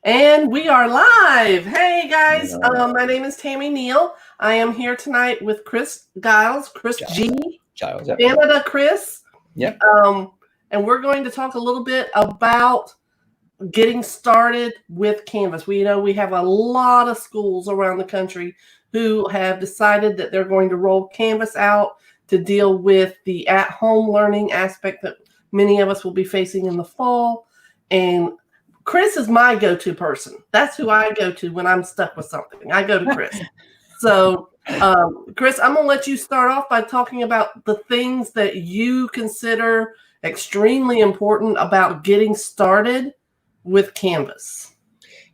And we are live. Hey guys, my name is Tammy Neal. I am here tonight with Chris Giles, Chris G, Giles, Canada Chris. Yep. And we're going to talk a little bit about getting started with Canvas. We know we have a lot of schools around the country who have decided that they're going to roll Canvas out to deal with the at-home learning aspect that many of us will be facing in the fall. And Chris is my go-to person. That's who I go to when I'm stuck with something. I go to Chris. So, Chris, I'm going to let you start off by talking about the things that you consider extremely important about getting started with Canvas.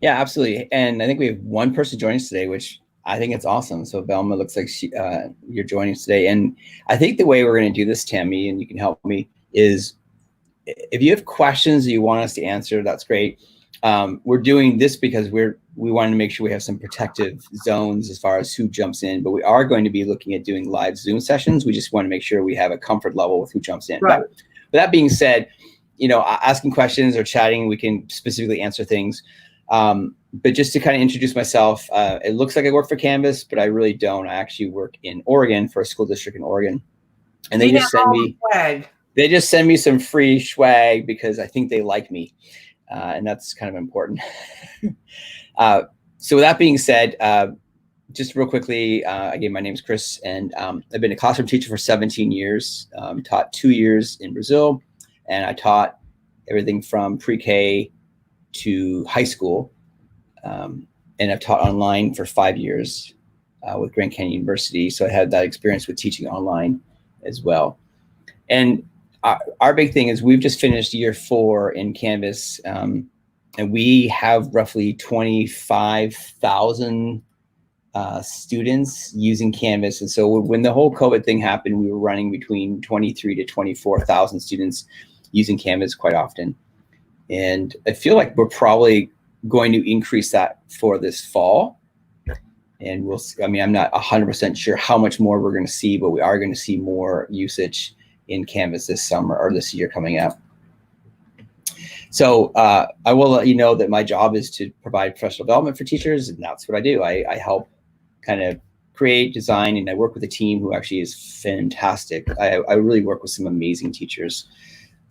Yeah, absolutely. And I think we have one person joining us today, which I think it's awesome. So Velma, looks like you're joining us today. And I think the way we're going to do this, Tammy, and you can help me, is if you have questions that you want us to answer, that's great. We're doing this because we wanted to make sure we have some protective zones as far as who jumps in, but we are going to be looking at doing live Zoom sessions. We just want to make sure we have a comfort level with who jumps in. Right. But with that being said, asking questions or chatting, we can specifically answer things. But just to kind of introduce myself, it looks like I work for Canvas, but I really don't. I actually work in Oregon for a school district in Oregon, and they just send me swag. They just send me some free swag because I think they like me, and that's kind of important. So with that being said, just real quickly, again, my name is Chris, and I've been a classroom teacher for 17 years. Taught 2 years in Brazil, and I taught everything from pre-K to high school, and I've taught online for 5 years with Grand Canyon University. So I had that experience with teaching online as well. And our big thing is we've just finished year 4 in Canvas, and we have roughly 25,000 students using Canvas. And so when the whole COVID thing happened, we were running between 23 to 24,000 students using Canvas quite often. And I feel like we're probably going to increase that for this fall. And we'll see. I mean, I'm not 100% sure how much more we're going to see, but we are going to see more usage in Canvas this summer or this year coming up. So I will let you know that my job is to provide professional development for teachers, and that's what I do. I help kind of create, design, and I work with a team who actually is fantastic. I really work with some amazing teachers,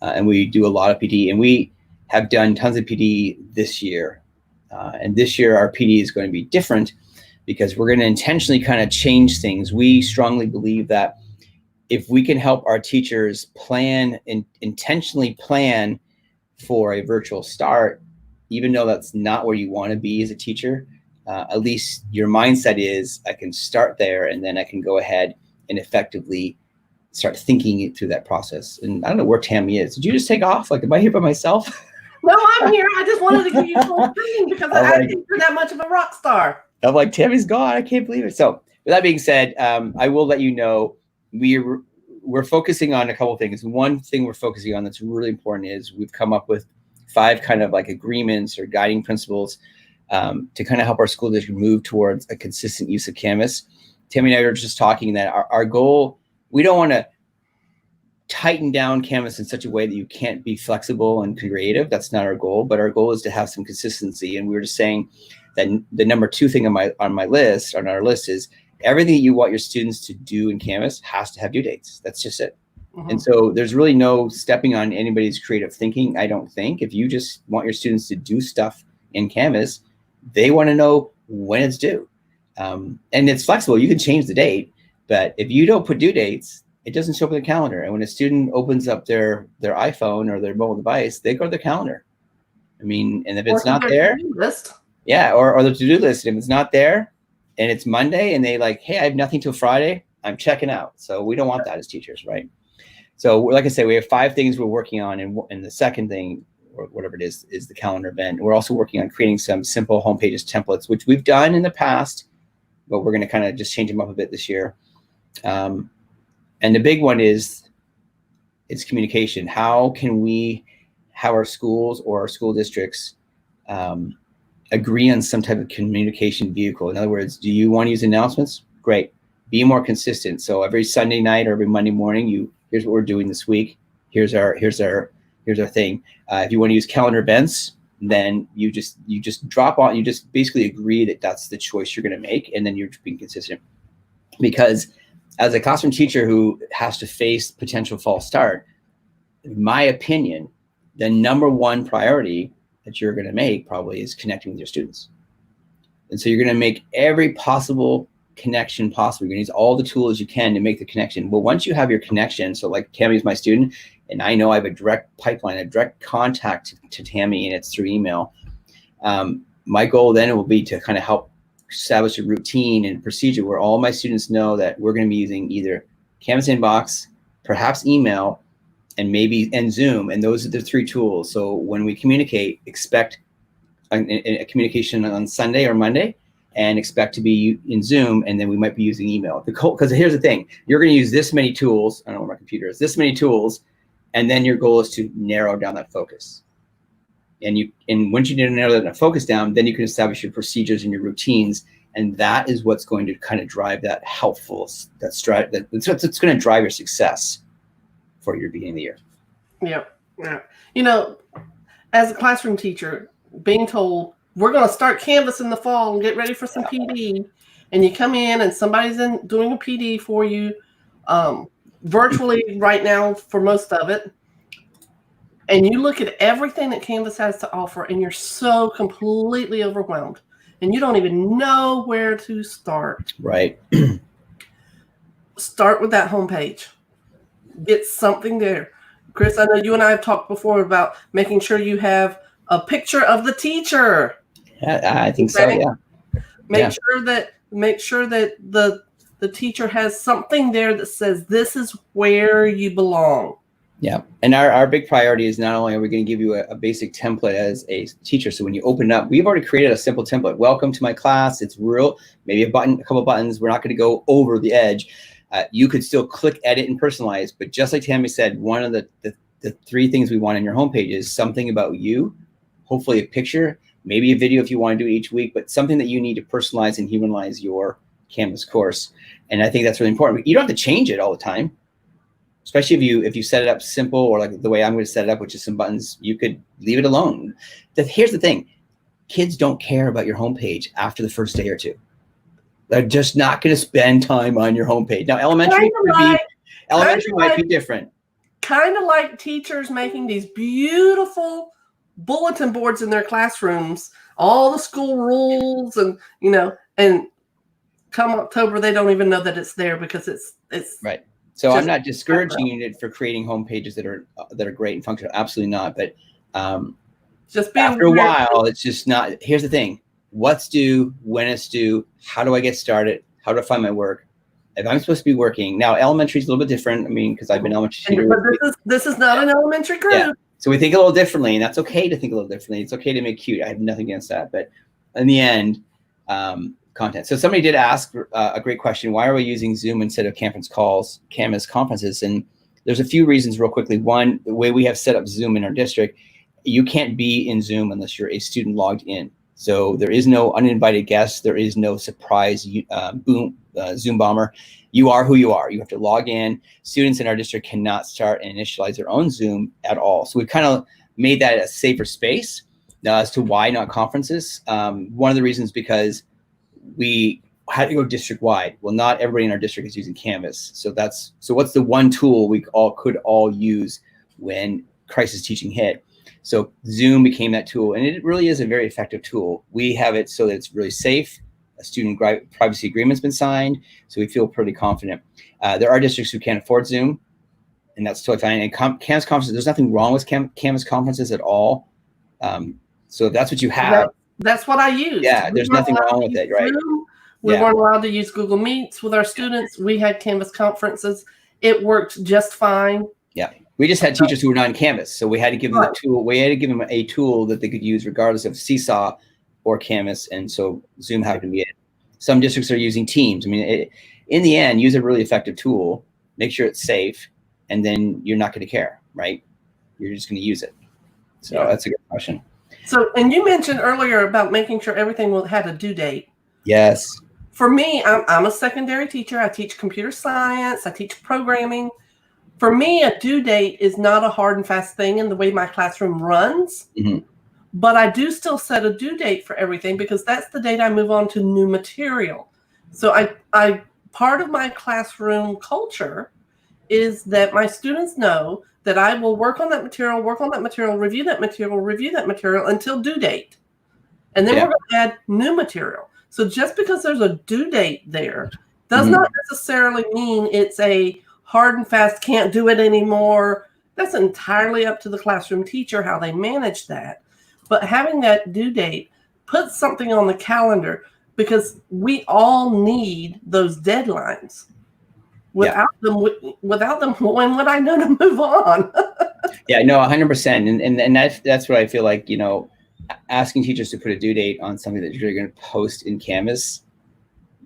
and we do a lot of PD, and we have done tons of PD this year. And this year our PD is going to be different because we're going to intentionally kind of change things. We strongly believe that if we can help our teachers plan and intentionally plan for a virtual start, even though that's not where you want to be as a teacher, at least your mindset is, I can start there and then I can go ahead and effectively start thinking it through that process. And I don't know where Tammy is. Did you just take off? Like, am I here by myself? No, I'm here. I just wanted to give you full screen because I think you're that much of a rock star. I'm like, Tammy's gone. I can't believe it. So with that being said, I will let you know we're focusing on a couple of things. One thing we're focusing on that's really important is we've come up with 5 kind of like agreements or guiding principles to kind of help our school district move towards a consistent use of Canvas. Tammy and I were just talking that our goal, we don't want to tighten down Canvas in such a way that you can't be flexible and creative. That's not our goal, but our goal is to have some consistency. And we were just saying that the number 2 thing on our list is everything you want your students to do in Canvas has to have due dates. That's just it. Mm-hmm. And so there's really no stepping on anybody's creative thinking, I don't think. If you just want your students to do stuff in Canvas, they want to know when it's due. And it's flexible. You can change the date, but if you don't put due dates, it doesn't show up in the calendar. And when a student opens up their iPhone or their mobile device, they go to the calendar. I mean, and if it's not there, yeah, or the to-do list, if it's not there and it's Monday and they like, hey, I have nothing till Friday, I'm checking out. So we don't want that as teachers, right? So like I say, we have 5 things we're working on. And the second thing, or whatever it is the calendar event. We're also working on creating some simple home pages templates, which we've done in the past, but we're going to kind of just change them up a bit this year. And the big one is it's communication. How can we have our schools or our school districts agree on some type of communication vehicle? In other words, do you want to use announcements? Great. Be more consistent. So every Sunday night or every Monday morning, here's what we're doing this week. Here's our thing. If you want to use calendar events, then you just drop on, you just basically agree that that's the choice you're going to make, and then you're being consistent. Because as a classroom teacher who has to face potential false start, in my opinion, the number one priority that you're going to make probably is connecting with your students. And so you're going to make every possible connection possible. You're going to use all the tools you can to make the connection. Well, once you have your connection, so like Tammy's my student, and I know I have a direct pipeline, a direct contact to Tammy, and it's through email. My goal then will be to kind of help establish a routine and procedure where all my students know that we're going to be using either Canvas Inbox, perhaps email, and Zoom, and those are the three tools. So when we communicate, expect a communication on Sunday or Monday, and expect to be in Zoom, and then we might be using email. Because here's the thing, you're going to use this many tools. I don't know where my computer is. This many tools, and then your goal is to narrow down that focus. And once you narrow that focus down, then you can establish your procedures and your routines, and that is what's going to kind of drive that helpful, that's going to drive your success for your beginning of the year. Yeah. You know, as a classroom teacher, being told we're going to start Canvas in the fall and get ready for some PD, and you come in and somebody's doing a PD for you virtually right now for most of it, and you look at everything that Canvas has to offer, and you're so completely overwhelmed, and you don't even know where to start. Right. Start with that homepage. Get something there. Chris, I know you and I have talked before about making sure you have a picture of the teacher. Yeah, I think so. Yeah. Make sure that the teacher has something there that says this is where you belong. Yeah. And our big priority is not only are we going to give you a basic template as a teacher, so when you open up, we've already created a simple template. Welcome to my class. It's real, maybe a couple buttons. We're not going to go over the edge. You could still click, edit, and personalize. But just like Tammy said, one of the three things we want on your homepage is something about you, hopefully a picture, maybe a video if you want to do it each week, but something that you need to personalize and humanize your Canvas course. And I think that's really important. You don't have to change it all the time, especially if you set it up simple, or like the way I'm going to set it up, which is some buttons. You could leave it alone. Here's the thing. Kids don't care about your homepage after the first day or two. They're just not going to spend time on your homepage. Now, elementary might be different. Kind of like teachers making these beautiful bulletin boards in their classrooms, all the school rules, and and come October they don't even know that it's there because it's right. So I'm not discouraging it for creating homepages that are great and functional. Absolutely not. But just after a while, it's just not. Here's the thing. What's due, when it's due, how do I get started, how do I find my work? If I'm supposed to be working, now elementary is a little bit different. I mean, because I've been elementary teacher. But this is not an elementary group. Yeah. So we think a little differently, and that's okay to think a little differently. It's okay to make cute. I have nothing against that. But in the end, content. So somebody did ask a great question. Why are we using Zoom instead of Canvas conferences? And there's a few reasons real quickly. One, the way we have set up Zoom in our district, you can't be in Zoom unless you're a student logged in. So there is no uninvited guests. There is no surprise Zoom bomber. You are who you are. You have to log in. Students in our district cannot start and initialize their own Zoom at all. So we've kind of made that a safer space. Now, as to why not conferences, one of the reasons because we had to go district wide. Well, not everybody in our district is using Canvas. So what's the one tool we could all use when crisis teaching hit? So Zoom became that tool, and it really is a very effective tool. We have it so that it's really safe. A student privacy agreement's been signed, so we feel pretty confident. There are districts who can't afford Zoom, and that's totally fine. And Canvas conferences, there's nothing wrong with Canvas conferences at all. So if that's what you have. That's what I use. Yeah, there's nothing wrong with it, right? We weren't allowed to use Google Meets with our students. We had Canvas conferences. It worked just fine. Yeah. We just had teachers who were not in Canvas, so we had to give them a tool. We had to give them a tool that they could use regardless of Seesaw or Canvas, and so Zoom happened to be it. Some districts are using Teams. I mean, in the end, use a really effective tool, make sure it's safe, and then you're not going to care, right? You're just going to use it. So that's a good question. So, and you mentioned earlier about making sure everything had a due date. Yes. For me, I'm a secondary teacher. I teach computer science. I teach programming. For me, a due date is not a hard and fast thing in the way my classroom runs. Mm-hmm. but I do still set a due date for everything because that's the date I move on to new material. So I part of my classroom culture is that my students know that I will work on that material, review that material until due date. And then we're going to add new material. So just because there's a due date there does not necessarily mean it's a hard and fast, can't do it anymore. That's entirely up to the classroom teacher how they manage that. But having that due date puts something on the calendar because we all need those deadlines. Without them, when would I know to move on? Yeah, no, 100%. And that's what I feel like, asking teachers to put a due date on something that you're going to post in Canvas,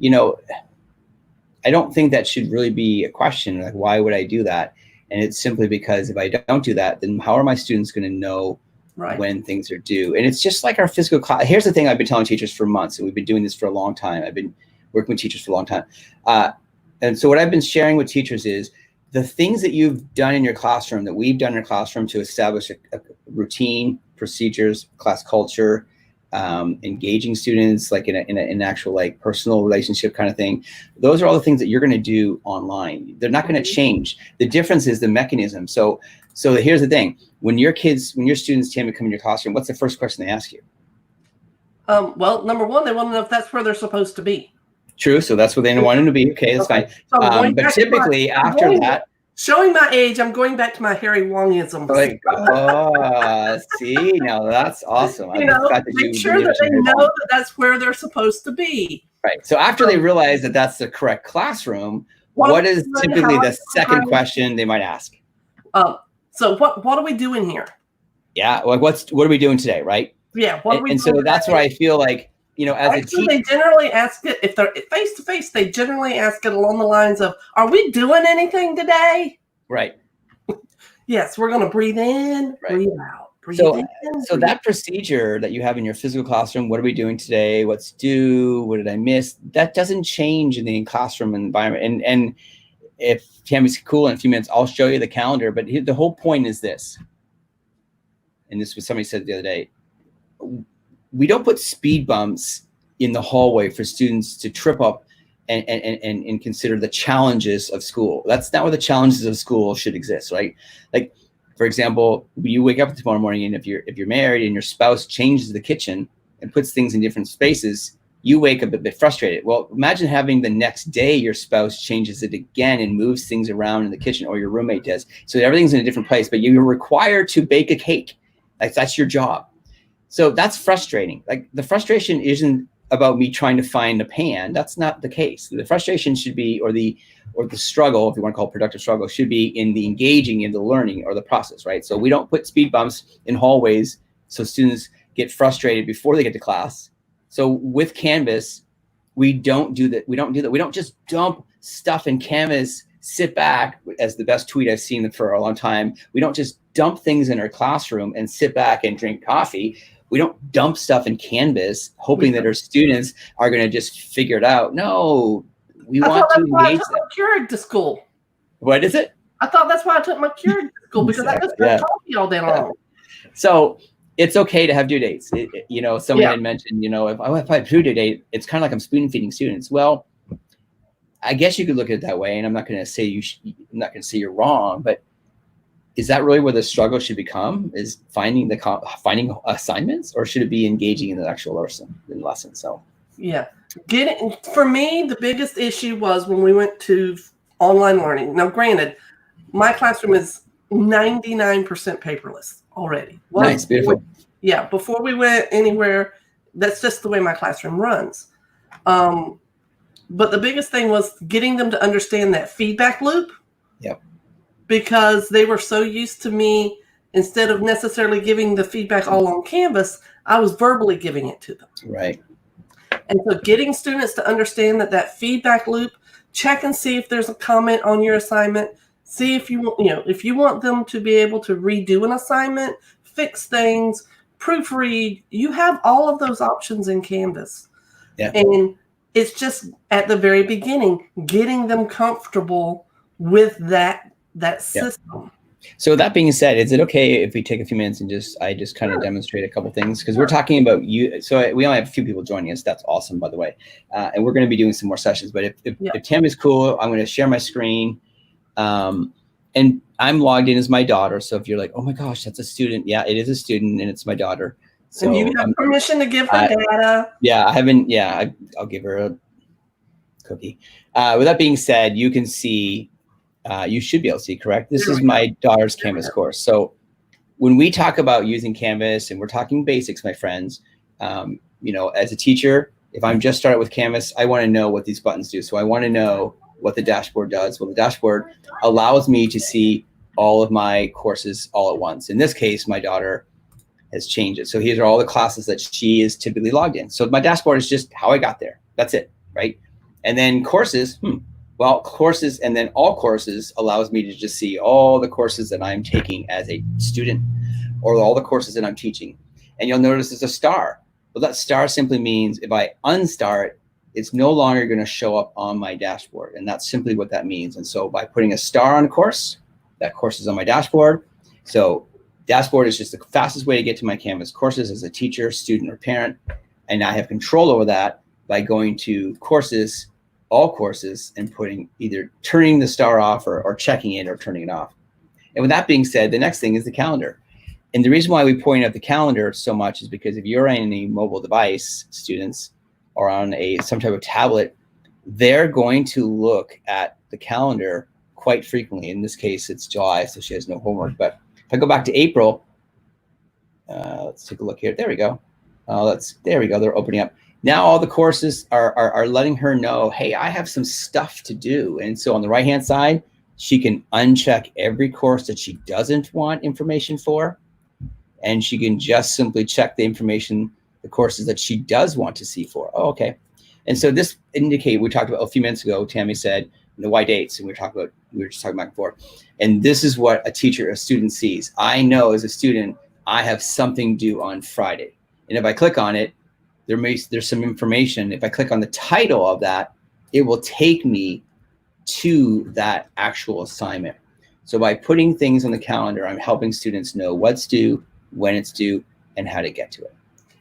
I don't think that should really be a question. Like, why would I do that? And it's simply because if I don't do that, then how are my students going to know when things are due? And it's just like our physical class. Here's the thing I've been telling teachers for months, and we've been doing this for a long time. I've been working with teachers for a long time. And so what I've been sharing with teachers is the things that you've done in your classroom, that we've done in your classroom to establish a routine, procedures, class culture, engaging students like in an actual like personal relationship kind of thing. Those are all the things that you're going to do online. They're not going to change. The difference is the mechanism. So here's the thing. When your students, Tammy, come in your classroom, what's the first question they ask you? Well, number one, they want to know if that's where they're supposed to be. True. So that's where they want them to be. Okay, that's fine. So but typically after that, showing my age, I'm going back to my Harry Wongisms. Like, see, now that's awesome. Make sure that they know that that's where they're supposed to be. Right. So after they realize that that's the correct classroom, what is typically the second question they might ask? So what are we doing here? Yeah. Like what are we doing today? Right. Yeah. What are we doing so that's today? where I feel like, as a teacher, they generally ask it, if they're face to face, they generally ask it along the lines of, are we doing anything today? Right. Yes, we're going to breathe in, breathe out. So that procedure that you have in your physical classroom, what are we doing today? What's due? What did I miss? That doesn't change in the classroom environment. And if Tammy's cool in a few minutes, I'll show you the calendar. But the whole point is this, and this was somebody said the other day, we don't put speed bumps in the hallway for students to trip up and consider the challenges of school. That's not where the challenges of school should exist, right? Like, for example, you wake up tomorrow morning, and if you're married and your spouse changes the kitchen and puts things in different spaces, you wake up a bit frustrated. Well, imagine having the next day your spouse changes it again and moves things around in the kitchen, or your roommate does. So everything's in a different place, but you're required to bake a cake. Like, that's your job. So that's frustrating. Like, the frustration isn't about me trying to find a pan. That's not the case. The frustration should be, or the struggle, if you want to call it productive struggle, should be in the engaging in the learning or the process, right? So we don't put speed bumps in hallways so students get frustrated before they get to class. So with Canvas, we don't do that. We don't do that. We don't just dump stuff in Canvas, sit back, as the best tweet I've seen for a long time. We don't just dump things in our classroom and sit back and drink coffee. We don't dump stuff in Canvas hoping that our students are going to just figure it out. No, we want to engage them. I took my Keurig to school. What is it? I thought that's why I took my Keurig to school, because I just drink coffee all day long. So it's okay to have due dates. Someone had mentioned, if I have due date, it's kind of like I'm spoon feeding students. Well, I guess you could look at it that way, and I'm not going to say you're wrong, but is that really where the struggle should become? Is finding assignments, or should it be engaging in the actual lesson? So yeah, for me, the biggest issue was when we went to online learning. Now, granted, my classroom is 99% paperless already. Nice, beautiful. Yeah, before we went anywhere, that's just the way my classroom runs. But the biggest thing was getting them to understand that feedback loop. Yep. Because they were so used to me, instead of necessarily giving the feedback all on Canvas, I was verbally giving it to them. Right. And so getting students to understand that feedback loop, check and see if there's a comment on your assignment. See if you want them to be able to redo an assignment, fix things, proofread. You have all of those options in Canvas. Yeah. And it's just at the very beginning, getting them comfortable with that system. So that being said, is it okay if we take a few minutes and I just kind of demonstrate a couple things? Because we're talking about you. So we only have a few people joining us. That's awesome, by the way. And we're going to be doing some more sessions. But if Tam is cool, I'm going to share my screen. And I'm logged in as my daughter. So if you're like, oh my gosh, that's a student. Yeah, it is a student and it's my daughter. So and you have permission to give her data. Yeah, I haven't. Yeah, I'll give her a cookie. With that being said, you can see, you should be able to see, correct? This is my daughter's Canvas course. So when we talk about using Canvas and we're talking basics, my friends, you know, as a teacher, if I'm just started with Canvas, I want to know what these buttons do. So I want to know what the dashboard does. Well, the dashboard allows me to see all of my courses all at once. In this case, my daughter has changed it. So here are all the classes that she is typically logged in. So my dashboard is just how I got there. That's it, right? And then courses, well, courses and then all courses allows me to just see all the courses that I'm taking as a student or all the courses that I'm teaching. And you'll notice there's a star. Well, that star simply means if I unstar it, it's no longer going to show up on my dashboard. And that's simply what that means. And so by putting a star on a course, that course is on my dashboard. So dashboard is just the fastest way to get to my Canvas courses as a teacher, student, or parent. And I have control over that by going to courses, all courses, and either turning the star off or checking it or turning it off. And with that being said, the next thing is the calendar. And the reason why we point out the calendar so much is because if you're on a mobile device, students, or on some type of tablet, they're going to look at the calendar quite frequently. In this case, it's July, so she has no homework. But if I go back to April, let's take a look here. There we go. There we go. They're opening up. Now all the courses are letting her know, hey, I have some stuff to do. And so on the right-hand side, she can uncheck every course that she doesn't want information for. And she can just simply check the information, the courses that she does want to see for. Oh, okay. And so this we talked about a few minutes ago, Tammy said, why dates? And we were just talking back and forth. And this is what a student sees. I know as a student, I have something due on Friday. And if I click on it, there's some information. If I click on the title of that, it will take me to that actual assignment. So by putting things on the calendar, I'm helping students know what's due, when it's due, and how to get to it.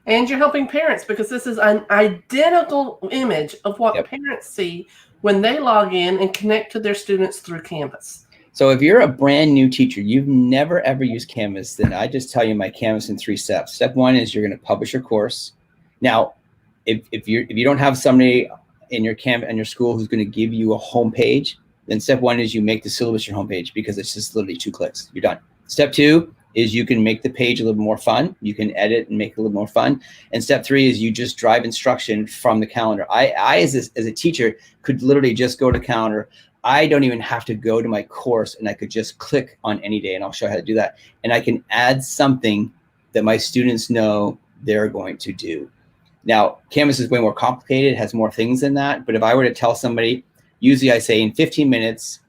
And you're helping parents because this is an identical image of what parents see when they log in and connect to their students through Canvas. So if you're a brand new teacher, you've never ever used Canvas, then I just tell you my Canvas in 3 steps. Step 1 is you're going to publish your course. Now, if you don't have somebody in your school who's going to give you a home page, then step 1 is you make the syllabus your homepage because it's just literally 2 clicks. You're done. Step 2 is you can make the page a little more fun. You can edit and make it a little more fun. And step 3 is you just drive instruction from the calendar. I as a teacher could literally just go to calendar. I don't even have to go to my course, and I could just click on any day, and I'll show you how to do that. And I can add something that my students know they're going to do. Now, Canvas is way more complicated, it has more things than that. But if I were to tell somebody, usually I say in 15 minutes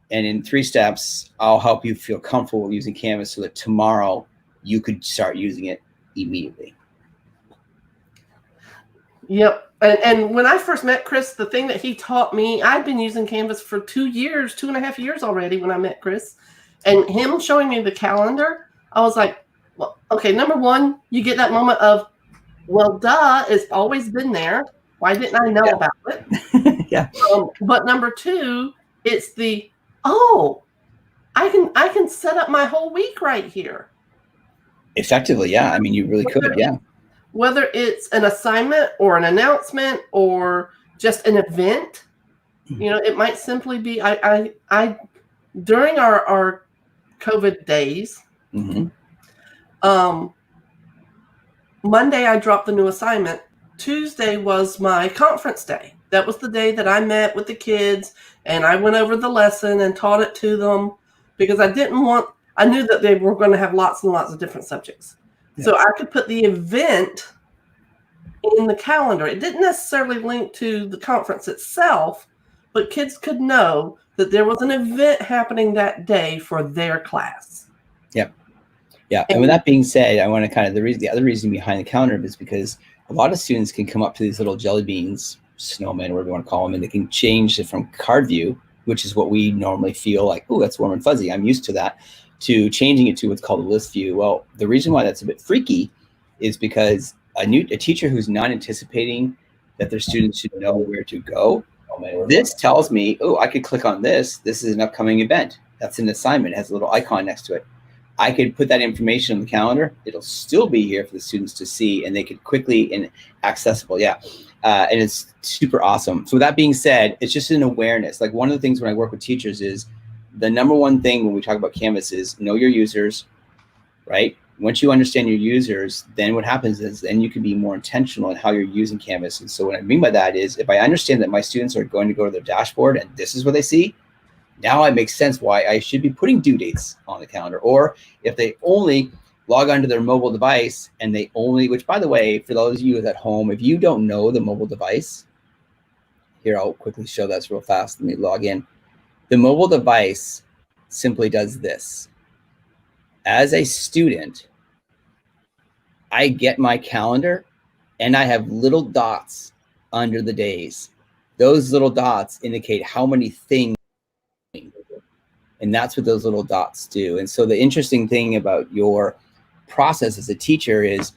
and in 3 steps, I'll help you feel comfortable using Canvas so that tomorrow you could start using it immediately. Yep. And when I first met Chris, the thing that he taught me, I'd been using Canvas for 2.5 years already when I met Chris. And him showing me the calendar, I was like, well, okay, number 1, you get that moment of, well, duh, it's always been there. Why didn't I know about it? Yeah. But number 2, it's the, oh, I can set up my whole week right here. Effectively, yeah. I mean, you really could, yeah. Whether it's an assignment or an announcement or just an event, it might simply be, I during our COVID days, Monday I dropped the new assignment. Tuesday was my conference day. That was the day that I met with the kids and I went over the lesson and taught it to them because I knew that they were going to have lots and lots of different subjects. Yeah. So I could put the event in the calendar. It didn't necessarily link to the conference itself, but kids could know that there was an event happening that day for their class. Yep. Yeah. And with that being said, I want to the other reason behind the calendar is because a lot of students can come up to these little jelly beans, snowmen, whatever you want to call them, and they can change it from card view which is what we normally feel like, oh, that's warm and fuzzy, I'm used to that, to changing it to what's called a list view. Well, the reason why that's a bit freaky is because a teacher who's not anticipating that their students should know where to go, this tells me, oh, I could click on this. This is an upcoming event. That's an assignment. It has a little icon next to it. I could put that information on the calendar. It'll still be here for the students to see, and they could quickly and accessible. Yeah. And it's super awesome. So with that being said, it's just an awareness. Like one of the things when I work with teachers is the number one thing when we talk about Canvas is know your users, right? Once you understand your users, then what happens is then you can be more intentional in how you're using Canvas. And so what I mean by that is if I understand that my students are going to go to their dashboard and this is what they see, now it makes sense why I should be putting due dates on the calendar. Or if they only log onto their mobile device and they only, which by the way, for those of you at home, if you don't know the mobile device, here, I'll quickly show this real fast. Let me log in. The mobile device simply does this. As a student, I get my calendar and I have little dots under the days. Those little dots indicate how many things, and that's what those little dots do. And so the interesting thing about your process as a teacher is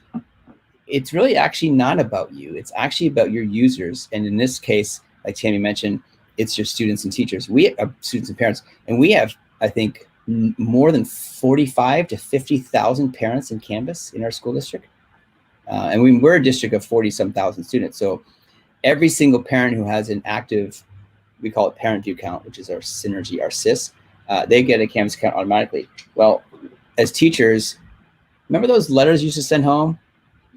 it's really actually not about you. It's actually about your users. And in this case, like Tammy mentioned, it's your students and teachers. We have students and parents, and we have, I think, more than 45 to 50,000 parents in Canvas in our school district. And we're a district of 40-some thousand students. So every single parent who has an active, we call it parent view count, which is our synergy, our SIS, they get a Canvas account automatically. Well, as teachers, remember those letters you used to send home?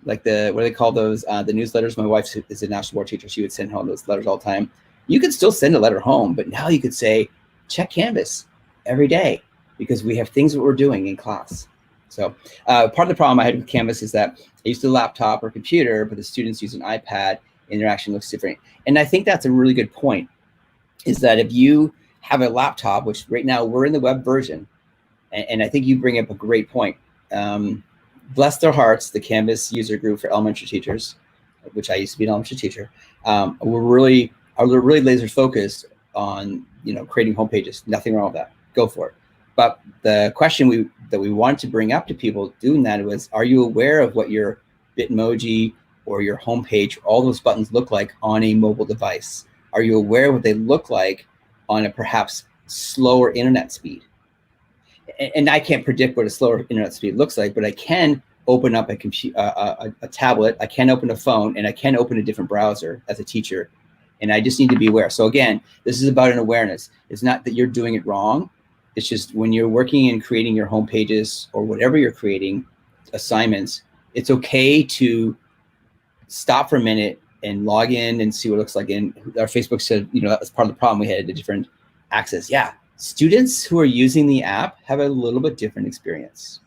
Like what do they call those? The newsletters. My wife is a national board teacher. She would send home those letters all the time. You could still send a letter home, but now you could say, check Canvas every day because we have things that we're doing in class. So part of the problem I had with Canvas is that I used a laptop or computer, but the students use an iPad, interaction looks different. And I think that's a really good point, is that if you have a laptop, which right now we're in the web version, and I think you bring up a great point. Bless their hearts, the Canvas user group for elementary teachers, which I used to be an elementary teacher, are really laser focused on creating home pages. Nothing wrong with that. Go for it. But the question that we wanted to bring up to people doing that was, are you aware of what your Bitmoji or your homepage, all those buttons look like on a mobile device? Are you aware of what they look like on a perhaps slower internet speed? And I can't predict what a slower internet speed looks like, but I can open up a tablet, I can open a phone, and I can open a different browser as a teacher. And I just need to be aware. So again, this is about an awareness. It's not that you're doing it wrong. It's just when you're working and creating your home pages or whatever you're creating, assignments, it's okay to stop for a minute and log in and see what it looks like. And our Facebook said, that's part of the problem. We had a different access. Yeah, students who are using the app have a little bit different experience.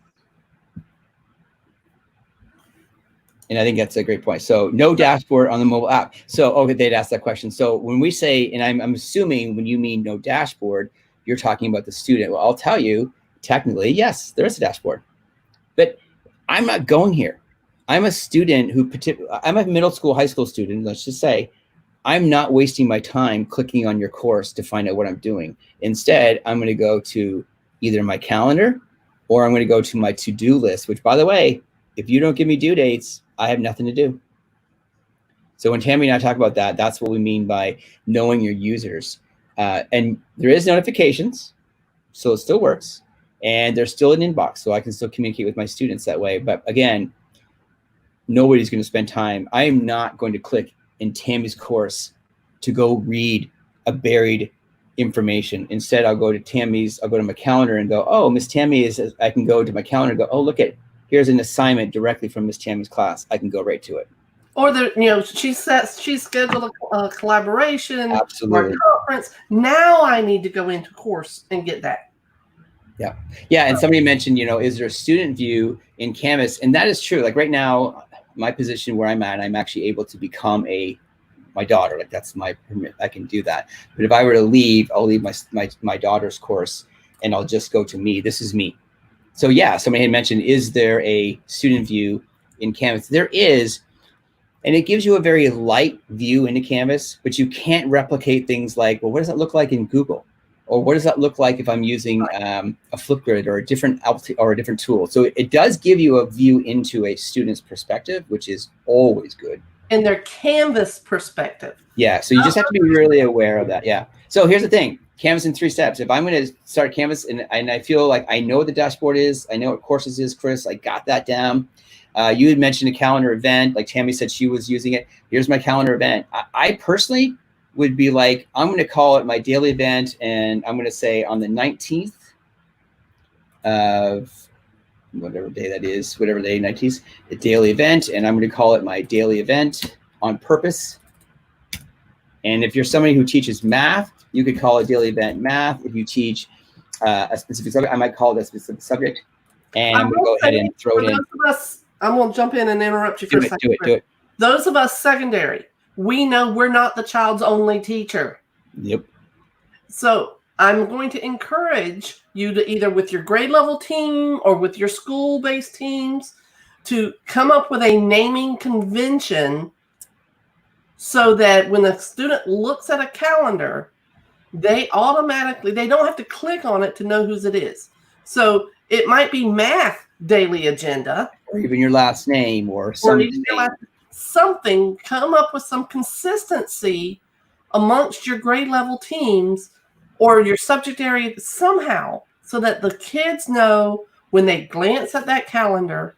And I think that's a great point. So no dashboard on the mobile app. So, okay, they'd ask that question. So when we say, and I'm assuming when you mean no dashboard, you're talking about the student. Well, I'll tell you, technically, yes, there is a dashboard. But I'm not going here. I'm a student I'm a middle school, high school student, let's just say. I'm not wasting my time clicking on your course to find out what I'm doing. Instead, I'm going to go to either my calendar or I'm going to go to my to-do list, which, by the way, if you don't give me due dates, I have nothing to do. So when Tammy and I talk about that, that's what we mean by knowing your users. And there is notifications, so it still works. And there's still an inbox, so I can still communicate with my students that way. But again, nobody's going to spend time. I am not going to click in Tammy's course to go read a buried information. Instead, I'll go to my calendar and go, oh, Miss Tammy I can go to my calendar and go, oh, look here's an assignment directly from Miss Tammy's class. I can go right to it. Or she scheduled a collaboration. Absolutely. Or a conference. Now I need to go into course and get that. Yeah. Yeah. And somebody mentioned, is there a student view in Canvas? And that is true. Like right now, my position where I'm at, I'm actually able to become my daughter. Like that's my permit. I can do that. But if I were to leave, I'll leave my daughter's course and I'll just go to me. This is me. So yeah, somebody had mentioned, is there a student view in Canvas? There is. And it gives you a very light view into Canvas, but you can't replicate things like, well, what does it look like in Google? Or what does that look like if I'm using a Flipgrid or a different tool? So it does give you a view into a student's perspective, which is always good. In their Canvas perspective. Yeah, so you just have to be really aware of that. Yeah. So here's the thing, Canvas in 3 steps. If I'm going to start Canvas and I feel like I know what the dashboard is, I know what courses is, Chris, I got that down. You had mentioned a calendar event, like Tammy said she was using it. Here's my calendar event. I personally would be like, I'm going to call it my daily event, and I'm going to say on the 19th of whatever day that is, whatever day 19th, the daily event, and I'm going to call it my daily event on purpose. And if you're somebody who teaches math, you could call it daily event math. If you teach a specific subject, I might call it a specific subject. And I'm going to go ahead and throw it in. I'm going to jump in and interrupt you for a second. Do it. Those of us secondary, we know we're not the child's only teacher. Yep. So I'm going to encourage you to either with your grade level team or with your school-based teams to come up with a naming convention so that when the student looks at a calendar, they don't have to click on it to know whose it is. So it might be math daily agenda. Or even your last name or something. Something, come up with some consistency amongst your grade level teams or your subject area somehow so that the kids know when they glance at that calendar,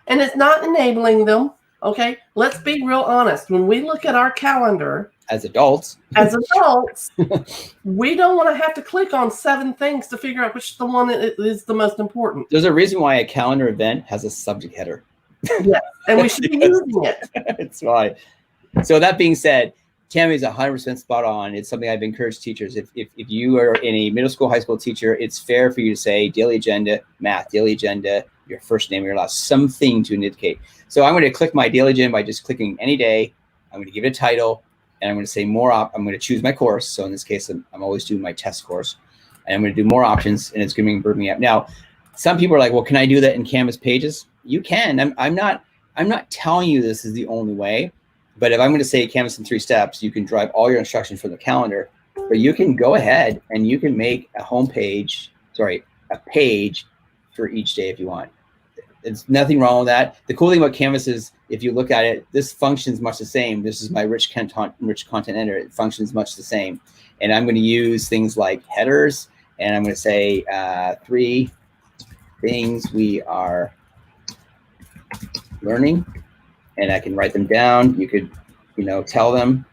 and it's not enabling them. Okay, let's be real honest. When we look at our calendar as adults, we don't want to have to click on 7 things to figure out which the one is the most important. There's a reason why a calendar event has a subject header. Yes, and we should be using it. That's why. So that being said, Tammy's 100% spot on. It's something I've encouraged teachers. If you are in a middle school, high school teacher, it's fair for you to say daily agenda, math, daily agenda, your first name, your last, something to indicate. So I'm going to click my daily agenda by just clicking any day. I'm going to give it a title, and I'm going to say more. I'm going to choose my course. So in this case, I'm always doing my test course, and I'm going to do more options, and it's going to bring me up. Now, some people are like, well, can I do that in Canvas Pages? You can. I'm not telling you this is the only way, but if I'm going to say Canvas in 3 steps, you can drive all your instructions from the calendar, but you can go ahead and you can make a page for each day if you want. There's nothing wrong with that. The cool thing about Canvas is if you look at it, this functions much the same. This is my rich content editor. It functions much the same. And I'm going to use things like headers, and I'm going to say 3 things we are learning, and I can write them down. You could, tell them.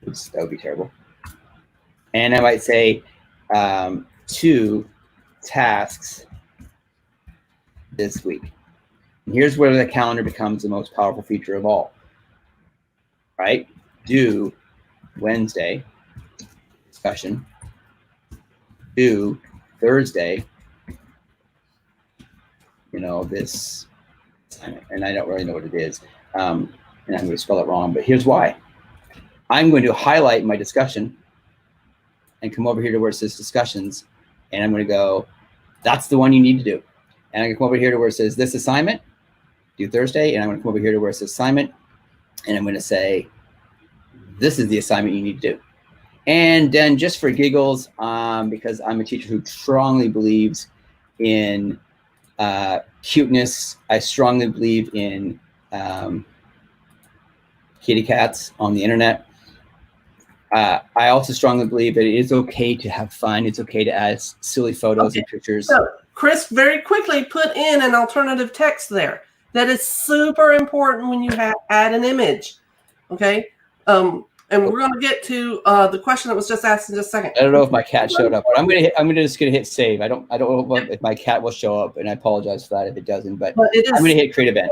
Oops, that would be terrible. And I might say 2 tasks this week. And here's where the calendar becomes the most powerful feature of all. Right? Do Wednesday discussion. Do Thursday, this assignment, and I don't really know what it is, and I'm going to spell it wrong, but here's why. I'm going to highlight my discussion and come over here to where it says discussions, and I'm going to go, that's the one you need to do. And I'm going to come over here to where it says this assignment, do Thursday, and I'm going to come over here to where it says assignment, and I'm going to say, this is the assignment you need to do. And then just for giggles, because I'm a teacher who strongly believes in cuteness, I strongly believe in kitty cats on the internet. I also strongly believe that it is okay to have fun. It's okay to add silly photos and pictures. So Chris very quickly put in an alternative text there. That is super important when you add an image. Okay. And we're going to get to the question that was just asked in just a second. I don't know if my cat showed up, but I'm just gonna hit save. I don't know if my cat will show up, and I apologize for that if it doesn't. But I'm gonna hit create event.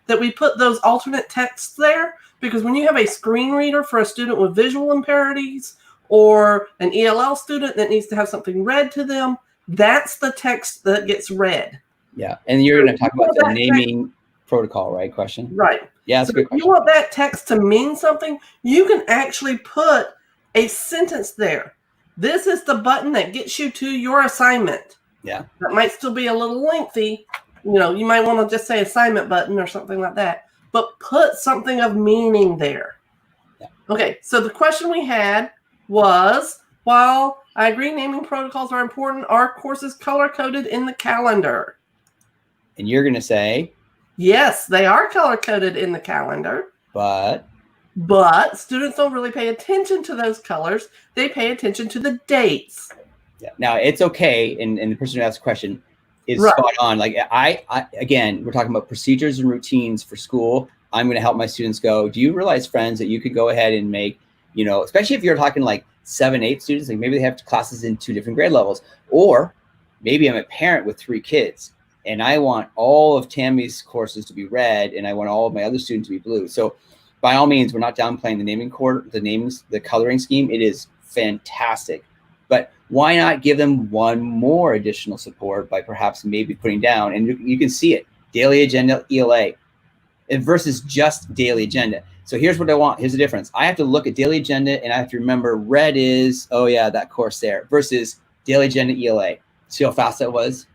That we put those alternate texts there, because when you have a screen reader for a student with visual impairments or an ELL student that needs to have something read to them, that's the text that gets read. Yeah, and you're gonna talk about the naming protocol, right? Question. Right. Yeah, that's a good question. If you want that text to mean something, you can actually put a sentence there. This is the button that gets you to your assignment. Yeah. That might still be a little lengthy. You might want to just say assignment button or something like that, but put something of meaning there. Yeah. Okay. So the question we had was, While I agree naming protocols are important, our course is color-coded in the calendar. And you're going to say? Yes, they are color-coded in the calendar. But students don't really pay attention to those colors. They pay attention to the dates. Yeah. Now, it's okay, and the person who asked the question is right. spot on. Like, I again, we're talking about procedures and routines for school. I'm going to help my students go, do you realize, friends, that you could go ahead and make, you know, especially if you're talking like 7, 8 students, like maybe they have classes in 2 different grade levels, or maybe I'm a parent with 3 kids and I want all of Tammy's courses to be red and I want all of my other students to be blue. So by all means, we're not downplaying the naming the coloring scheme. It is fantastic, but why not give them one more additional support by perhaps maybe putting down, and you can see it, daily agenda ELA versus just daily agenda. So here's what I want. Here's the difference. I have to look at daily agenda and I have to remember red is, oh yeah, that course there, versus daily agenda ELA. See how fast that was?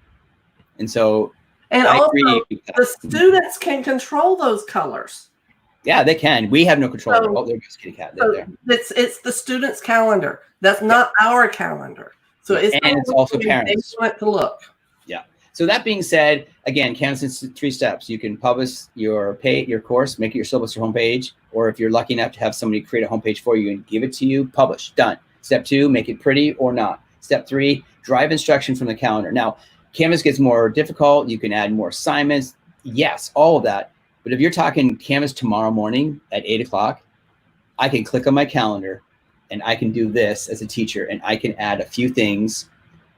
And so and I also agree. The students can control those colors. Yeah, they can. We have no control. So, oh, there goes Kitty Cat. So there. It's the student's calendar. That's not our calendar. So it's also parents. They want to look. Yeah. So that being said, again, Canvas in 3 steps. You can publish your course, make it your syllabus, your homepage, or if you're lucky enough to have somebody create a homepage for you and give it to you, publish, done. Step 2, make it pretty or not. Step 3, drive instruction from the calendar. Now, Canvas gets more difficult. You can add more assignments. Yes, all of that. But if you're talking Canvas tomorrow morning at 8 o'clock, I can click on my calendar and I can do this as a teacher and I can add a few things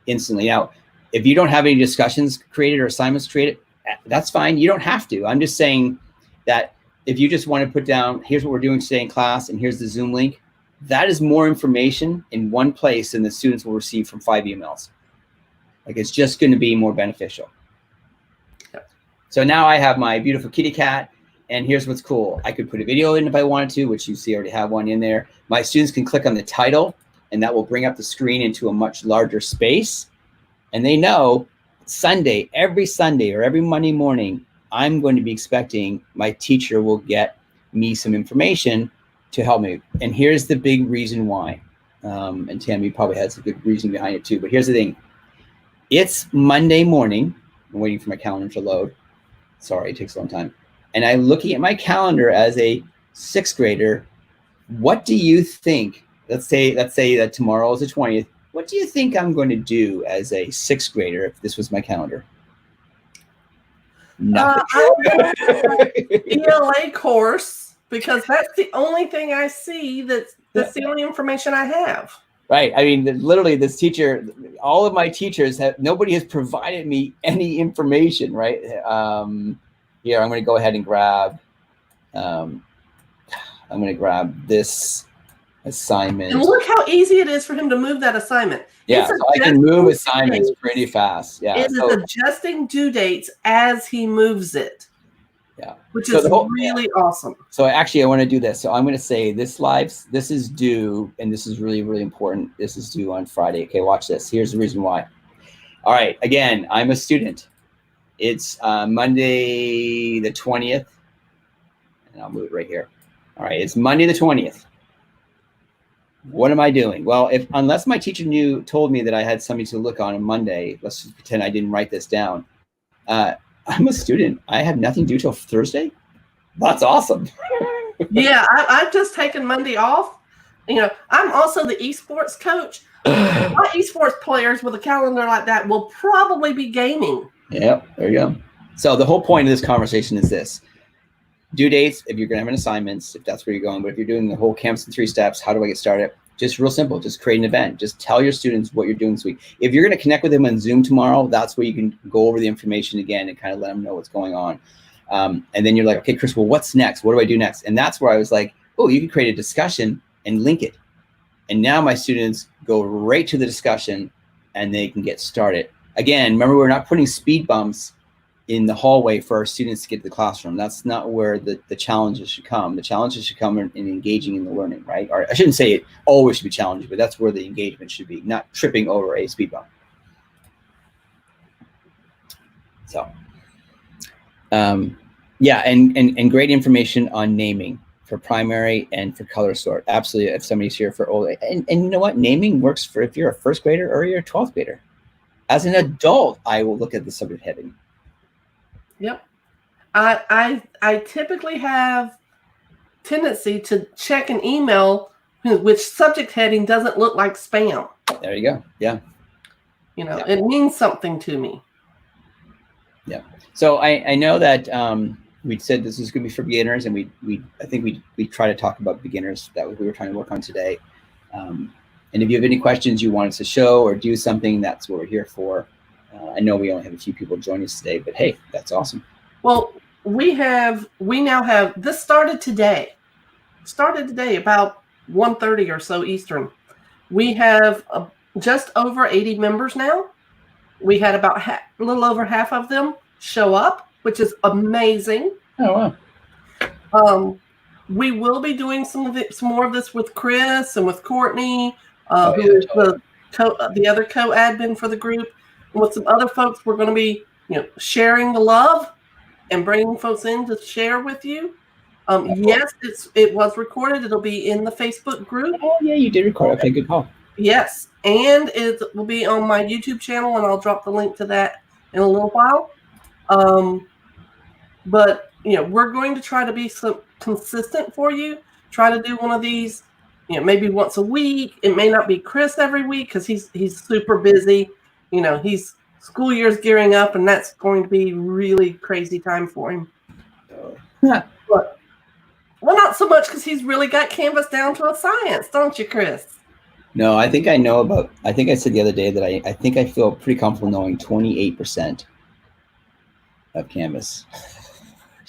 instantly. Now, if you don't have any discussions created or assignments created, that's fine. You don't have to. I'm just saying that if you just want to put down, here's what we're doing today in class and here's the Zoom link, that is more information in one place than the students will receive from 5 emails. Like, it's just going to be more beneficial. So now I have my beautiful kitty cat, and here's what's cool. I could put a video in if I wanted to, which you see I already have one in there. My students can click on the title, and that will bring up the screen into a much larger space. And they know Sunday, every Sunday or every Monday morning, I'm going to be expecting my teacher will get me some information to help me. And here's the big reason why. And Tammy probably has a good reason behind it too, but here's the thing. It's Monday morning. I'm waiting for my calendar to load. Sorry, it takes a long time. And I'm looking at my calendar as a 6th grader. What do you think? Let's say that tomorrow is the 20th. What do you think I'm going to do as a 6th grader if this was my calendar? Nothing. ELA course, because that's the only thing I see. That's the only information I have. Right. I mean, literally, this teacher, all of my teachers nobody has provided me any information, right? Here, I'm going to go ahead and grab, this assignment. And look how easy it is for him to move that assignment. Yeah, so I can move assignments pretty fast. Yeah. It is adjusting due dates as he moves it. Yeah. Which is really awesome. So actually, I want to do this. So I'm going to say this is due, and this is really, really important. This is due on Friday. Okay, watch this. Here's the reason why. All right. Again, I'm a student. It's Monday the 20th. And I'll move it right here. All right. It's Monday the 20th. What am I doing? Well, unless my teacher told me that I had something to look on Monday, let's just pretend I didn't write this down. I'm a student. I have nothing due till Thursday. That's awesome. Yeah, I've just taken Monday off. You know, I'm also the esports coach. My esports players with a calendar like that will probably be gaming. Yep, there you go. So the whole point of this conversation is this. Due dates, if you're going to have an assignments, if that's where you're going, but if you're doing the whole Canvas in 3 steps, how do I get started? Just real simple. Just create an event. Just tell your students what you're doing this week. If you're going to connect with them on Zoom tomorrow, that's where you can go over the information again and kind of let them know what's going on. And then you're like, okay, Chris, well, what's next? What do I do next? And that's where I was like, oh, you can create a discussion and link it. And now my students go right to the discussion and they can get started. Again, remember, we're not putting speed bumps in the hallway for our students to get to the classroom. That's not where the challenges should come. The challenges should come in engaging in the learning, right? Or I shouldn't say it always should be challenging, but that's where the engagement should be, not tripping over a speed bump. So, yeah, and great information on naming for primary and for color sort. Absolutely. If somebody's here for old, and you know what? Naming works for if you're a first grader or you're a 12th grader. As an adult, I will look at the subject heading. Yep. I typically have tendency to check an email which subject heading doesn't look like spam. There you go. Yeah. You know, it means something to me. Yeah. So I know that we said this is going to be for beginners, and I think we try to talk about beginners that we were trying to work on today. And if you have any questions you want us to show or do something, that's what we're here for. I know we only have a few people join us today, but hey, that's awesome. Well, we now have this started today. About 1:30 or so Eastern. We have just over 80 members now. We had about a little over half of them show up, which is amazing. Oh wow! We will be doing some more of this with Chris and with Courtney, who is the other co-admin for the group, and with some other folks. We're going to be, sharing the love and bringing folks in to share with you. Yes, it was recorded. It'll be in the Facebook group. Oh yeah, you did record. Okay, good call. Yes, and it will be on my YouTube channel, and I'll drop the link to that in a little while. But we're going to try to be consistent for you. Try to do one of these, maybe once a week. It may not be Chris every week because he's super busy. He's school year's gearing up, and that's going to be really crazy time for him. But well, not so much because he's really got Canvas down to a science, don't you, Chris? No, I think I know about. I think I said the other day that I think I feel pretty comfortable knowing 28% of Canvas.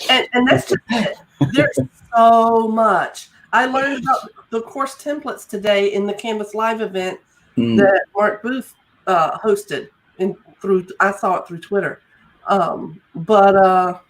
And that's just it. There's so much. I learned about the course templates today in the Canvas Live event that Mark Booth hosted, I saw it through Twitter. But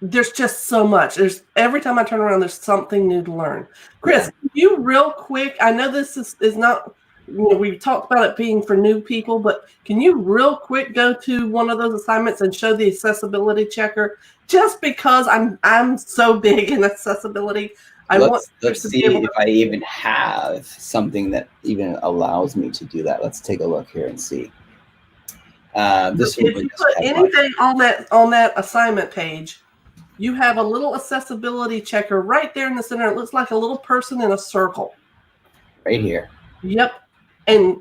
there's just so much. Every time I turn around, there's something new to learn. Chris, you real quick, I know this is not, we talked about it being for new people, but can you real quick go to one of those assignments and show the accessibility checker? Just because I'm so big in accessibility, let's see if I even have something that even allows me to do that. Let's take a look here and see. If you put anything on that assignment page, you have a little accessibility checker right there in the center. It looks like a little person in a circle. Right here. Yep. And,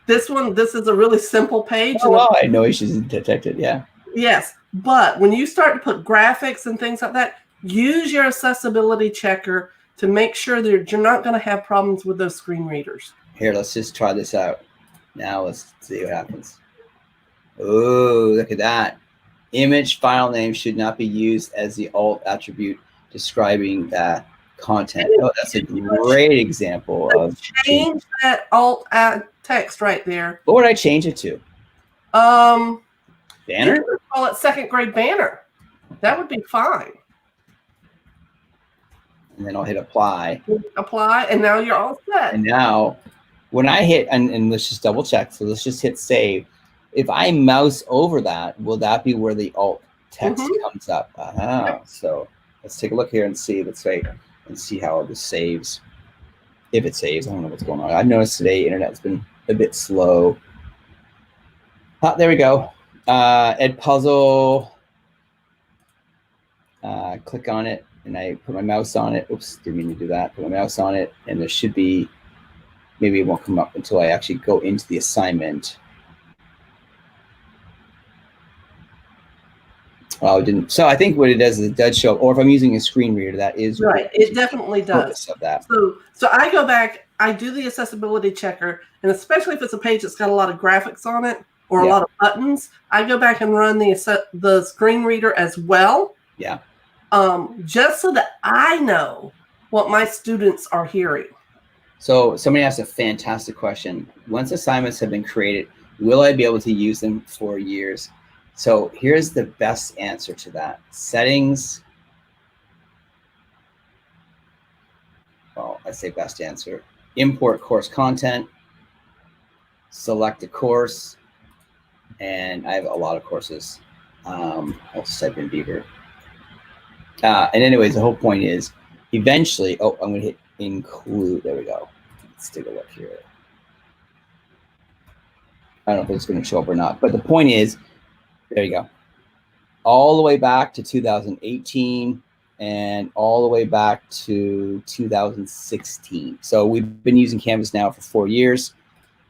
this is a really simple page. Oh, wow, I know issues detected, yeah. Yes. But when you start to put graphics and things like that, use your accessibility checker to make sure that you're not going to have problems with those screen readers. Here, let's just try this out. Now let's see what happens. Oh, look at that. Image file name should not be used as the alt attribute describing that content. Oh, that's a great example of change that alt text right there. What would I change it to? Banner? You could call it second grade banner. That would be fine. And then I'll hit apply. Apply, and now you're all set. And now, when I hit, and let's just double check. So let's just hit save. If I mouse over that, will that be where the alt text comes up? So let's take a look here and see. Let's say and see how this saves. If it saves, I don't know what's going on. I've noticed today internet's been a bit slow. There we go. Edpuzzle. Click on it, and I put my mouse on it. Oops, didn't mean to do that. Put my mouse on it, and there should be. Maybe it won't come up until I actually go into the assignment. Oh, it didn't. So I think what it does is it does show, or if I'm using a screen reader, that is right. It definitely does. Of that. So I go back, I do the accessibility checker, and especially if it's a page that's got a lot of graphics on it or a lot of buttons, I go back and run the screen reader as well. Yeah. Just so that I know what my students are hearing. So somebody asked a fantastic question. Once assignments have been created, will I be able to use them for years? So here's the best answer to that. Settings. Well, I say best answer. Import course content. Select a course. And I have a lot of courses. I'll just type in Beaver. And anyways, the whole point is eventually, I'm going to hit include. There we go. Let's take a look here. I don't know if it's going to show up or not, but the point is, there you go. All the way back to 2018 and all the way back to 2016. So we've been using Canvas now for 4 years.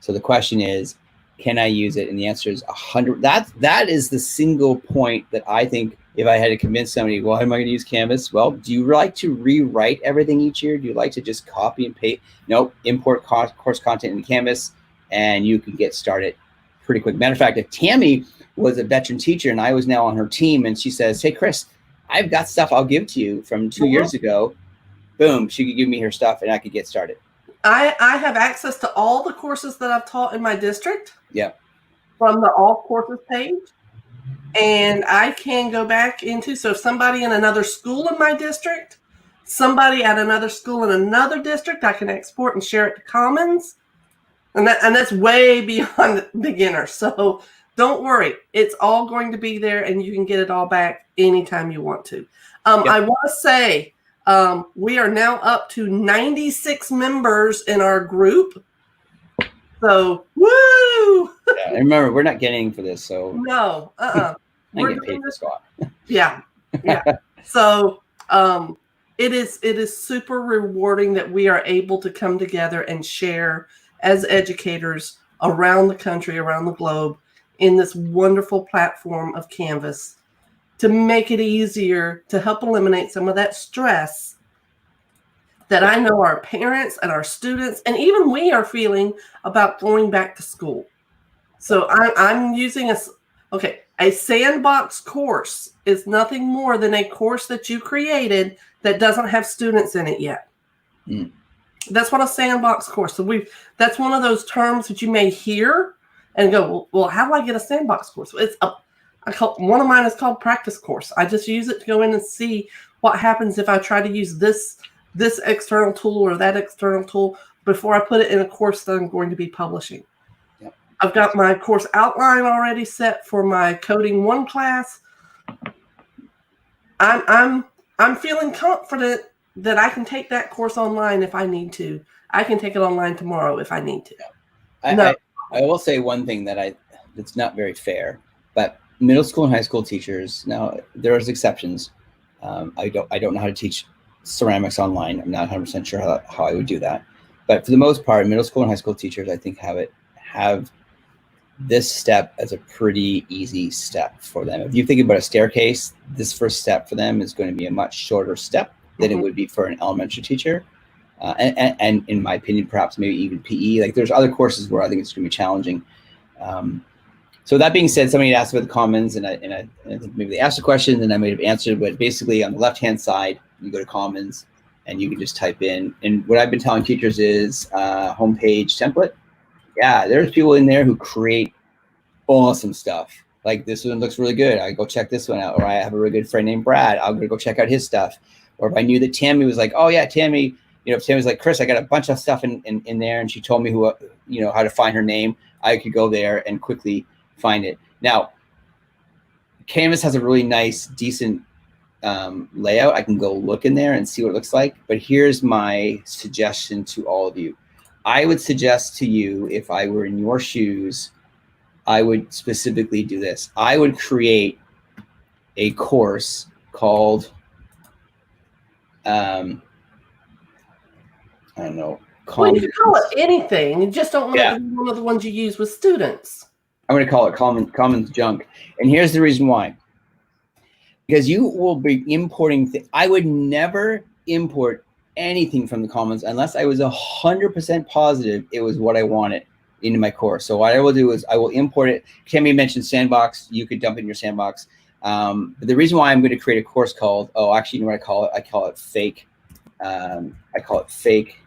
So the question is, can I use it? And the answer is 100. That is the single point that I think if I had to convince somebody, well, how am I going to use Canvas? Well, do you like to rewrite everything each year? Do you like to just copy and paste? No, import course content into Canvas and you can get started pretty quick. Matter of fact, if Tammy was a veteran teacher and I was now on her team and she says, hey, Chris, I've got stuff I'll give to you from 2 years ago. Boom, she could give me her stuff and I could get started. I have access to all the courses that I've taught in my district. Yeah. From the all courses page. And I can go back into, so if somebody in another school in my district, somebody at another school in another district, I can export and share it to Commons. And that's way beyond beginner. So don't worry. It's all going to be there and you can get it all back anytime you want to. I want to say we are now up to 96 members in our group. So, woo! Yeah, and remember, we're not getting for this, so no, we're getting paid for Scott. Yeah. So, it is super rewarding that we are able to come together and share as educators around the country, around the globe, in this wonderful platform of Canvas to make it easier to help eliminate some of that stress that I know our parents and our students and even we are feeling about going back to school. So I'm using a sandbox course is nothing more than a course that you created that doesn't have students in it yet. Mm. That's what a sandbox course. So that's one of those terms that you may hear and go, well, how do I get a sandbox course? It's one of mine is called practice course. I just use it to go in and see what happens if I try to use this external tool or that external tool before I put it in a course that I'm going to be publishing. Yep. I've got my course outline already set for my Coding 1 class. I'm feeling confident that I can take that course online if I need to. I can take it online tomorrow if I need to. I will say one thing that's not very fair, but middle school and high school teachers, now there's exceptions. I don't know how to teach ceramics online. I'm not 100% sure how I would do that. But for the most part, middle school and high school teachers, I think have this step as a pretty easy step for them. If you think about a staircase, this first step for them is going to be a much shorter step than it would be for an elementary teacher. And in my opinion, perhaps maybe even PE. Like there's other courses where I think it's going to be challenging. So that being said, somebody asked about the Commons, and I think maybe they asked a question, and I may have answered. But basically, on the left-hand side, you go to Commons, and you can just type in. And what I've been telling teachers is homepage template. Yeah, there's people in there who create awesome stuff. Like this one looks really good. I go check this one out. Or I have a really good friend named Brad. I'm gonna go check out his stuff. Or if I knew that Tammy was like, oh yeah, Tammy. If Tammy's like, Chris, I got a bunch of stuff in there, and she told me how to find her name. I could go there and quickly find it. Now, Canvas has a really nice, decent layout. I can go look in there and see what it looks like. But here's my suggestion to all of you. I would suggest to you, if I were in your shoes, I would specifically do this. I would create a course called, I don't know. Well, you can call it anything. You just don't want it to be one of the ones you use with students. I'm going to call it Commons Junk. And here's the reason why. Because you will be importing I would never import anything from the Commons unless I was 100% positive it was what I wanted into my course. So what I will do is I will import it. Tammy mentioned Sandbox. You could dump it in your Sandbox. But the reason why I'm going to create a course called, actually, you know what I call it? I call it Fake. I call it Fake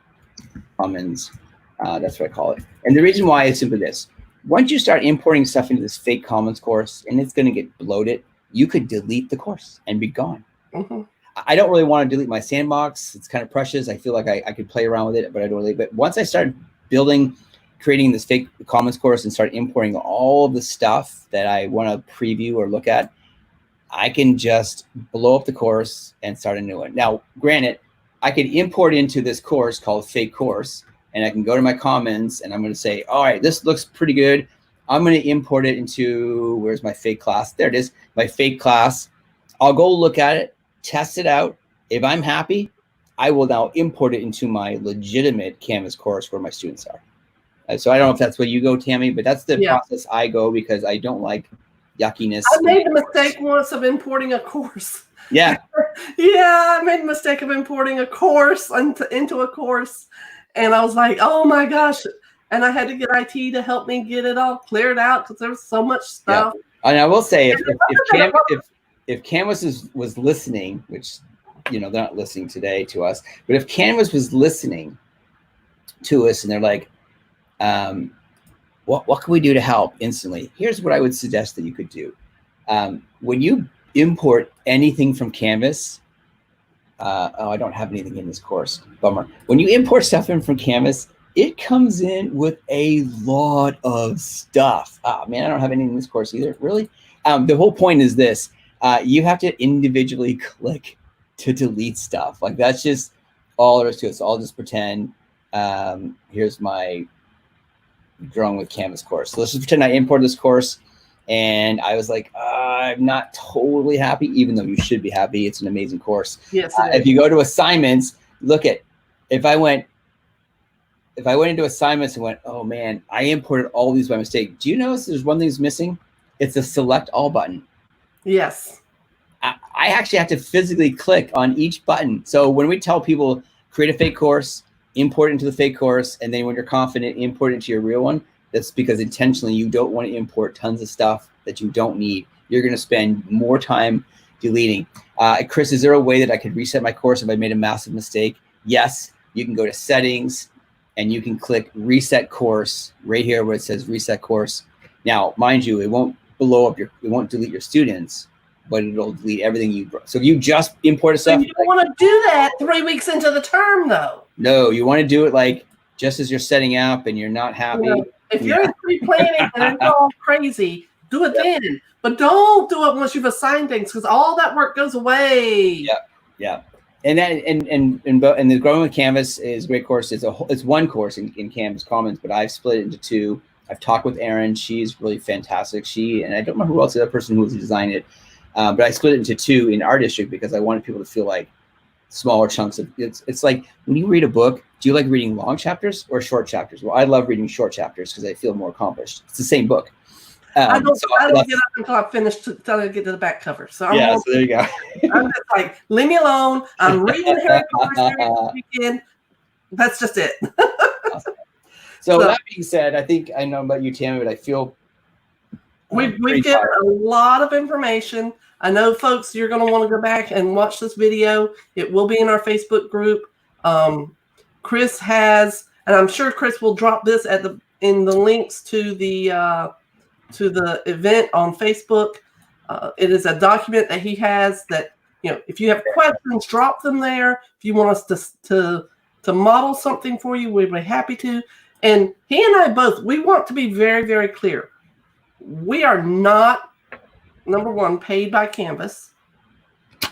Commons. That's what I call it. And the reason why is simply this. Once you start importing stuff into this Fake Commons course and it's going to get bloated, you could delete the course and be gone. Mm-hmm. I don't really want to delete my Sandbox. It's kind of precious. I feel like I could play around with it, but I don't really. But once I start creating this Fake Commons course and start importing all of the stuff that I want to preview or look at, I can just blow up the course and start a new one. Now, granted, I could import into this course called Fake Course, and I can go to my comments and I'm going to say, all right, this looks pretty good. I'm going to import it into, where's my fake class? There it is, my fake class. I'll go look at it, test it out. If I'm happy, I will now import it into my legitimate Canvas course where my students are. So I don't know if that's where you go, Tammy, but that's the process I go because I don't like yuckiness. I made the mistake once of importing a course. Yeah. Yeah, I made the mistake of importing a course into a course. And I was like, oh my gosh. And I had to get IT to help me get it all cleared out because there was so much stuff. Yeah. And I will say, if Canvas was listening, which, you know, they're not listening today to us, but if Canvas was listening to us and they're like, what can we do to help instantly? Here's what I would suggest that you could do. When you import anything from Canvas, oh, I don't have anything in this course, bummer. When you import stuff in from Canvas, it comes in with a lot of stuff. Oh man, I don't have anything in this course either, really? The whole point is this, you have to individually click to delete stuff. Like that's just all there is to it. So I'll just pretend, here's my Growing with Canvas course. So let's just pretend I imported this course and I was like, I'm not totally happy, even though you should be happy. It's an amazing course. Yes. If you go to assignments, look at, if I went into assignments and went, oh man, I imported all these by mistake. Do you notice there's one thing that's missing? It's a select all button. Yes. I actually have to physically click on each button. So when we tell people create a fake course, import it into the fake course, and then when you're confident, import it into your real one, that's because intentionally you don't want to import tons of stuff that you don't need. You're going to spend more time deleting. Chris, is there a way that I could reset my course if I made a massive mistake? Yes, you can go to settings and you can click reset course right here where it says reset course. Now, mind you, it won't blow up it won't delete your students, but it'll delete everything you brought. So if you just imported stuff. So you don't want to do that 3 weeks into the term though. No, you want to do it like just as you're setting up and you're not happy. Well, if you're in pre-planning and it's all crazy, do it then. But don't do it once you've assigned things because all that work goes away. Yeah. And that and the Growing with Canvas is a great course. It's one course in Canvas Commons, but I've split it into two. I've talked with Erin. She's really fantastic. And I don't know who else the other person who designed it, but I split it into two in our district because I wanted people to feel like smaller chunks of it's like when you read a book, do you like reading long chapters or short chapters? Well, I love reading short chapters because I feel more accomplished. It's the same book. I don't get up until I finish until I get to the back cover. So so there you go. I'm just like, leave me alone. I'm reading Harry Potter series this weekend. That's just it. Awesome. So that being said, I think I know about you, Tammy, but I feel we've given a lot of information. I know, folks, you're going to want to go back and watch this video. It will be in our Facebook group. Chris has, and I'm sure Chris will drop this in the links to the event on Facebook. It is a document that he has that, you know, if you have questions, drop them there. If you want us to model something for you, we'd be happy to. And he and I both, we want to be very, very clear. We are not, number one, paid by Canvas.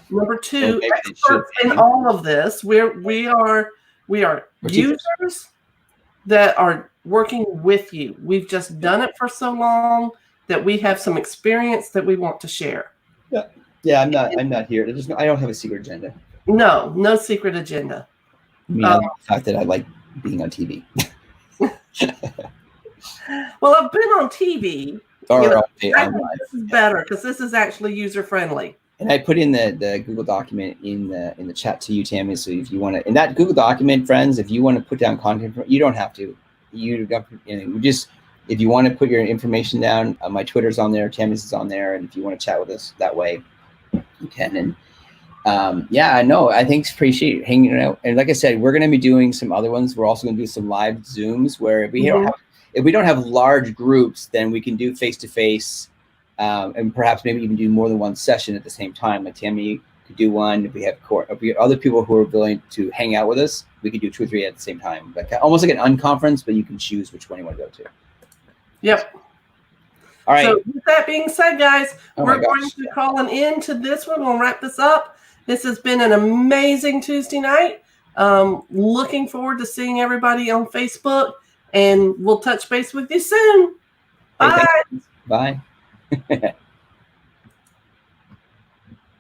Number two, experts in all of this. We are users that are working with you. We've just done it for so long that we have some experience that we want to share. Yeah. I'm not here. I don't have a secret agenda. No secret agenda. I mean, the fact that I like being on TV. Well, I've been on TV. This is better because this is actually user friendly. And I put in the Google document in the chat to you, Tammy. So if you want to, in that Google document, friends, if you want to put down content, you don't have to. If you want to put your information down, my Twitter's on there, Tammy's is on there, and if you want to chat with us that way, you can. And I think appreciate hanging out. And like I said, we're going to be doing some other ones. We're also going to do some live Zooms where if we don't have large groups, then we can do face-to-face and perhaps maybe even do more than one session at the same time. Like Tammy could do one. If we have other people who are willing to hang out with us, we could do 2 or 3 at the same time. Like almost like an unconference, but you can choose which one you want to go to. Yep. All right. So with that being said, guys, Oh my we're going gosh. to call an end to this one. We'll wrap this up. This has been an amazing Tuesday night. Looking forward to seeing everybody on Facebook, and we'll touch base with you soon. Hey, Bye. thanks. Bye.